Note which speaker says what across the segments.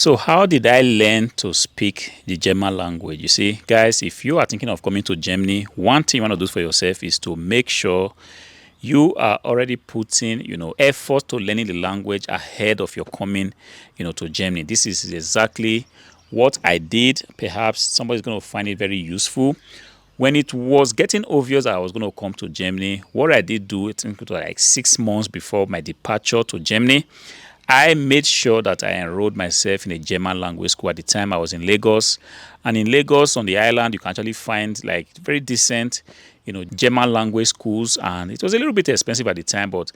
Speaker 1: So how did I learn to speak the German language? You see, guys, if you are thinking of coming to Germany, one thing you want to do for yourself is to make sure you are already putting, effort to learning the language ahead of your coming, to Germany. This is exactly what I did. Perhaps somebody's going to find it very useful. When it was getting obvious that I was going to come to Germany, what I did do, it was like 6 months before my departure to Germany, I made sure that I enrolled myself in a German language school. At the time, I was in Lagos. And in Lagos, on the island, you can actually find like very decent, German language schools. And it was a little bit expensive at the time, but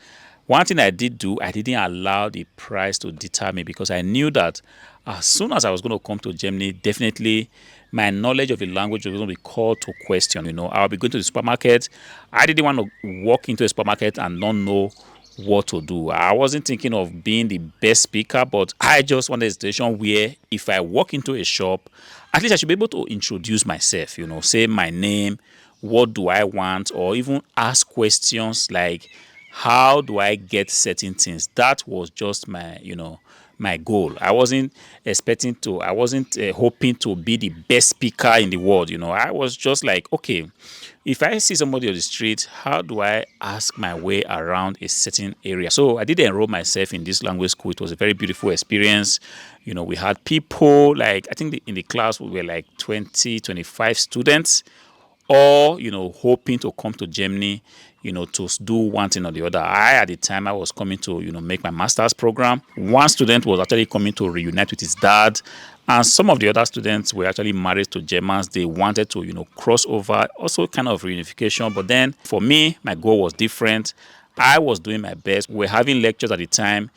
Speaker 1: one thing I did do, I didn't allow the price to deter me, because I knew that as soon as I was going to come to Germany, definitely my knowledge of the language was going to be called to question. I'll be going to the supermarket. I didn't want to walk into a supermarket and not know what to do. I wasn't thinking of being the best speaker, but I just wanted a situation where if I walk into a shop, at least I should be able to introduce myself, say my name, what do I want, or even ask questions like, how do I get certain things? That was just my goal. I wasn't hoping to be the best speaker in the world. I was just like, okay, if I see somebody on the street, how do I ask my way around a certain area? So I did enroll myself in this language school. It was a very beautiful experience. We had people like, I think in the class we were like 20, 25 students, all hoping to come to Germany, to do one thing or the other. At the time, I was coming to make my master's program. One student was actually coming to reunite with his dad, and some of the other students were actually married to Germans. They wanted to cross over, also kind of reunification. But then for me, my goal was different. I was doing my best. We were having lectures at the time,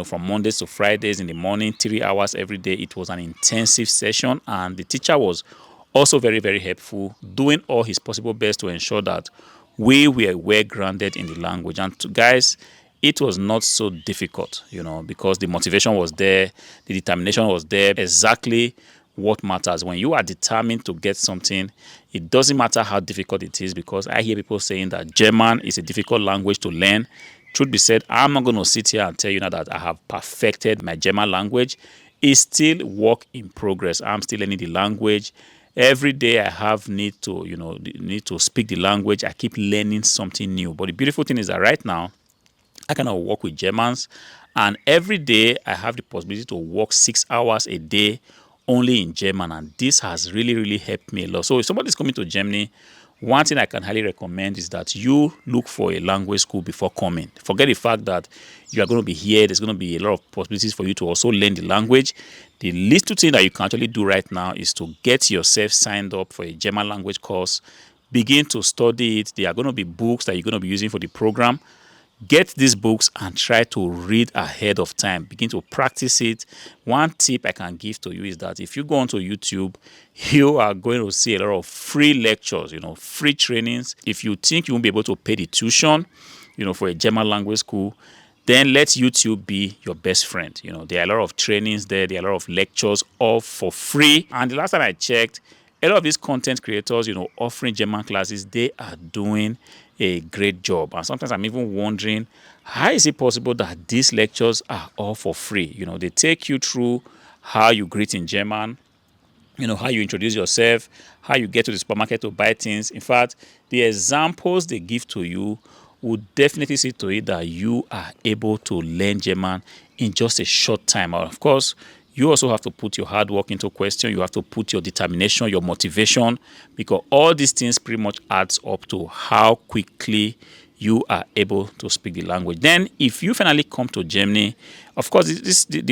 Speaker 1: from Mondays to Fridays in the morning, 3 hours every day. It was an intensive session, and the teacher was also very, very helpful, doing all his possible best to ensure that we were well grounded in the language. And guys, it was not so difficult, because the motivation was there, the determination was there. Exactly what matters. When you are determined to get something, it doesn't matter how difficult it is, because I hear people saying that German is a difficult language to learn. Truth be said, I'm not going to sit here and tell you now that I have perfected my German language. It's still work in progress. I'm still learning the language. Every day I have need to speak the language. I keep learning something new. But the beautiful thing is that right now, I kind of work with Germans, and every day I have the possibility to work 6 hours a day only in German, and this has really, really helped me a lot. So if somebody's coming to Germany, one thing I can highly recommend is that you look for a language school before coming. Forget the fact that you are going to be here. There's going to be a lot of possibilities for you to also learn the language. The little thing that you can actually do right now is to get yourself signed up for a German language course. Begin to study it. There are going to be books that you're going to be using for the program. Get these books and try to read ahead of time. Begin to practice it. One tip I can give to you is that if you go onto YouTube, you are going to see a lot of free lectures, free trainings. If you think you won't be able to pay the tuition, for a German language school, then let YouTube be your best friend. There are a lot of trainings there. There are a lot of lectures, all for free. And the last time I checked, a lot of these content creators, offering German classes, they are doing a great job. And sometimes I'm even wondering, how is it possible that these lectures are all for free? They take you through how you greet in German, how you introduce yourself, how you get to the supermarket to buy things. In fact, the examples they give to you would definitely see to it that you are able to learn German in just a short time. And of course, you also have to put your hard work into question. You have to put your determination, your motivation, because all these things pretty much adds up to how quickly you are able to speak the language. Then, if you finally come to Germany, of course,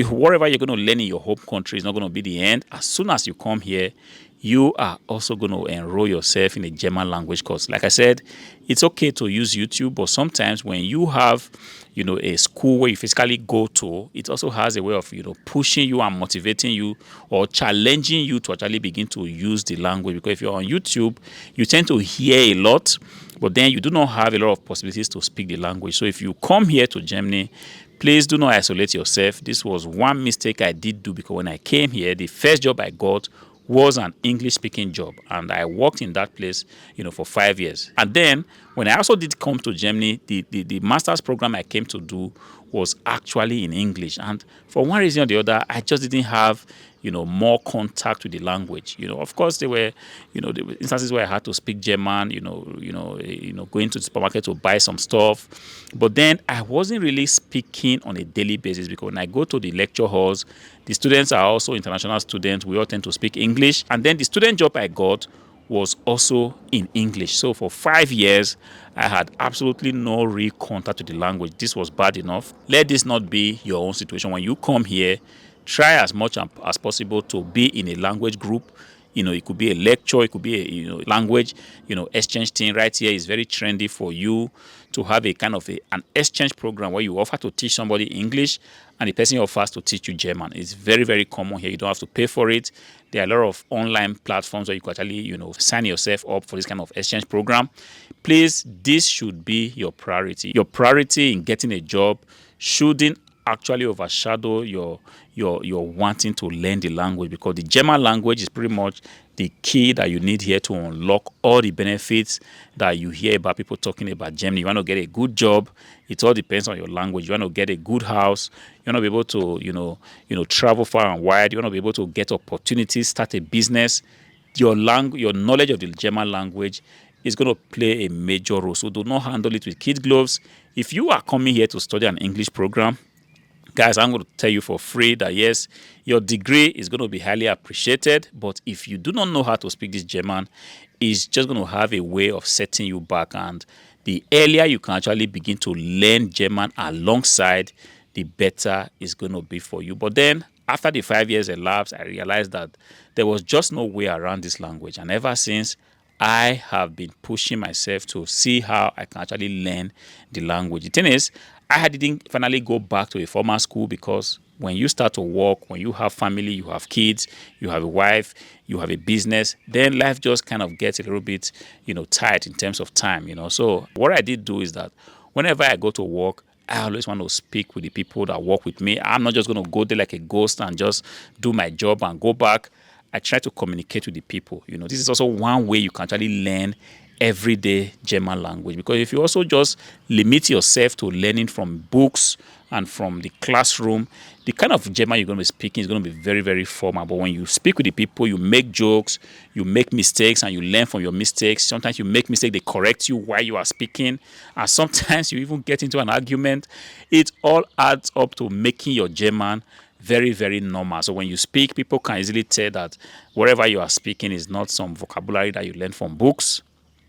Speaker 1: whatever you're going to learn in your home country is not going to be the end. As soon as you come here, you are also going to enroll yourself in a German language course. Like I said, it's okay to use YouTube, but sometimes when you have, a school where you physically go to, it also has a way of, pushing you and motivating you or challenging you to actually begin to use the language. Because if you're on YouTube, you tend to hear a lot, but then you do not have a lot of possibilities to speak the language. So if you come here to Germany, please do not isolate yourself. This was one mistake I did do, because when I came here, the first job I got was an English-speaking job, and I worked in that place, for 5 years. And then, when I also did come to Germany, the master's program I came to do was actually in English. And for one reason or the other, I just didn't have, more contact with the language. Of course, there were instances where I had to speak German, going to the supermarket to buy some stuff. But then I wasn't really speaking on a daily basis, because when I go to the lecture halls, the students are also international students. We all tend to speak English. And then the student job I got was also in English. So for 5 years, I had absolutely no real contact with the language. This was bad enough. Let this not be your own situation. When you come here, try as much as possible to be in a language group. It could be a lecture, it could be a language, exchange thing. Right here is very trendy for you to have a kind of an exchange program where you offer to teach somebody English and the person offers to teach you German. It's very, very common here. You don't have to pay for it. There are a lot of online platforms where you can actually, sign yourself up for this kind of exchange program. Please, this should be your priority. Your priority in getting a job shouldn't actually overshadow your wanting to learn the language, because the German language is pretty much the key that you need here to unlock all the benefits that you hear about people talking about Germany. You want to get a good job, it all depends on your language. You want to get a good house, you want to be able to travel far and wide, you want to be able to get opportunities, start a business. Your knowledge of the German language is going to play a major role. So do not handle it with kid gloves. If you are coming here to study an English program, guys, I'm going to tell you for free that yes, your degree is going to be highly appreciated, but if you do not know how to speak this German, it's just going to have a way of setting you back. And the earlier you can actually begin to learn German alongside, the better it's going to be for you. But then after the 5 years elapsed, I realized that there was just no way around this language. And ever since, I have been pushing myself to see how I can actually learn the language. The thing is, I didn't finally go back to a formal school, because when you start to work, when you have family, you have kids, you have a wife, you have a business, then life just kind of gets a little bit, tight in terms of time, So what I did do is that whenever I go to work, I always want to speak with the people that work with me. I'm not just going to go there like a ghost and just do my job and go back. I try to communicate with the people. This is also one way you can actually learn everyday German language, because if you also just limit yourself to learning from books and from the classroom, the kind of German you're going to be speaking is going to be very, very formal. But when you speak with the people, you make jokes, you make mistakes, and you learn from your mistakes. Sometimes you make mistakes, they correct you while you are speaking, and sometimes you even get into an argument. It all adds up to making your German very, very normal. So when you speak, people can easily tell that whatever you are speaking is not some vocabulary that you learn from books,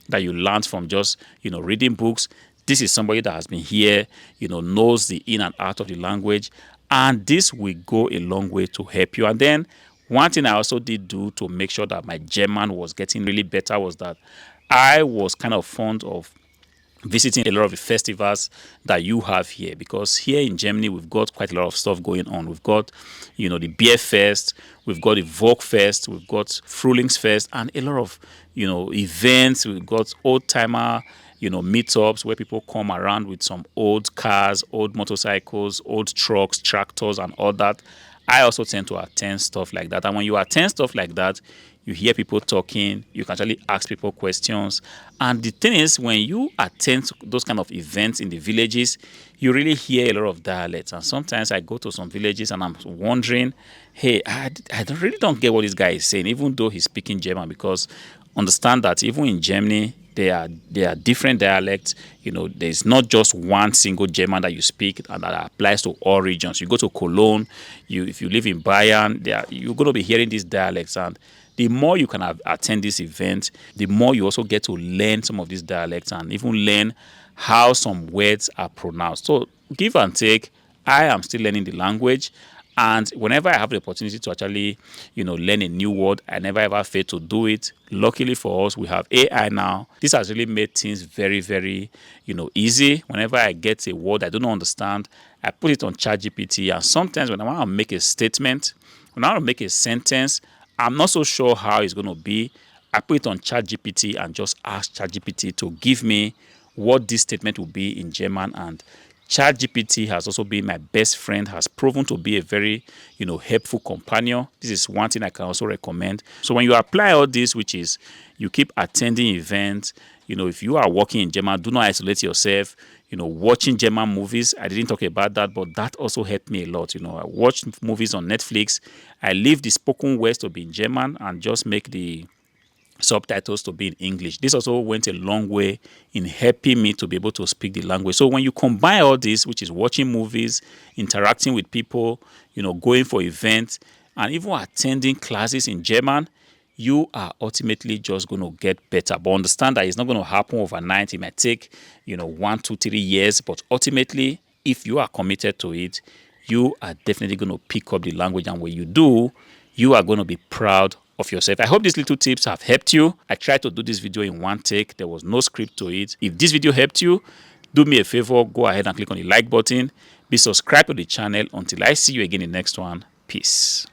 Speaker 1: that you learned from just, reading books. This is somebody that has been here, knows the in and out of the language. And this will go a long way to help you. And then one thing I also did do to make sure that my German was getting really better was that I was kind of fond of visiting a lot of the festivals that you have here, because here in Germany we've got quite a lot of stuff going on. We've got the Beer Fest, we've got the Volk Fest, we've got Frühlingsfest, and a lot of events. We've got old timer meetups where people come around with some old cars, old motorcycles, old trucks, tractors, and all that. I also tend to attend stuff like that. And when you attend stuff like that, you hear people talking, you can actually ask people questions. And the thing is, when you attend those kind of events in the villages, you really hear a lot of dialects. And sometimes I go to some villages and I'm wondering, hey, I really don't get what this guy is saying, even though he's speaking German, because understand that even in Germany, there are different dialects. There's not just one single German that you speak and that applies to all regions. You go to Cologne, if you live in Bayern, you're going to be hearing these dialects. And the more you can attend this event, the more you also get to learn some of these dialects and even learn how some words are pronounced. So give and take, I am still learning the language. And whenever I have the opportunity to actually, learn a new word, I never ever fail to do it. Luckily for us, we have AI now. This has really made things very, very, easy. Whenever I get a word I do not understand, I put it on ChatGPT. And sometimes when I want to make a statement, when I want to make a sentence, I'm not so sure how it's going to be. I put it on ChatGPT and just ask ChatGPT to give me what this statement will be in German. And ChatGPT has also been my best friend, has proven to be a very, helpful companion. This is one thing I can also recommend. So when you apply all this, which is you keep attending events, if you are working in German, do not isolate yourself. Watching German movies, I didn't talk about that, but that also helped me a lot. I watched movies on Netflix. I leave the spoken words to be in German and just make the subtitles to be in English. This also went a long way in helping me to be able to speak the language. So when you combine all this, which is watching movies, interacting with people, going for events, and even attending classes in German, you are ultimately just going to get better. But understand that it's not going to happen overnight. It might take, 1, 2, 3 years. But ultimately, if you are committed to it, you are definitely going to pick up the language. And when you do, you are going to be proud of yourself. I hope these little tips have helped you. I tried to do this video in one take. There was no script to it. If this video helped you, do me a favor, go ahead and click on the like button. Be subscribed to the channel. Until I see you again in the next one. Peace.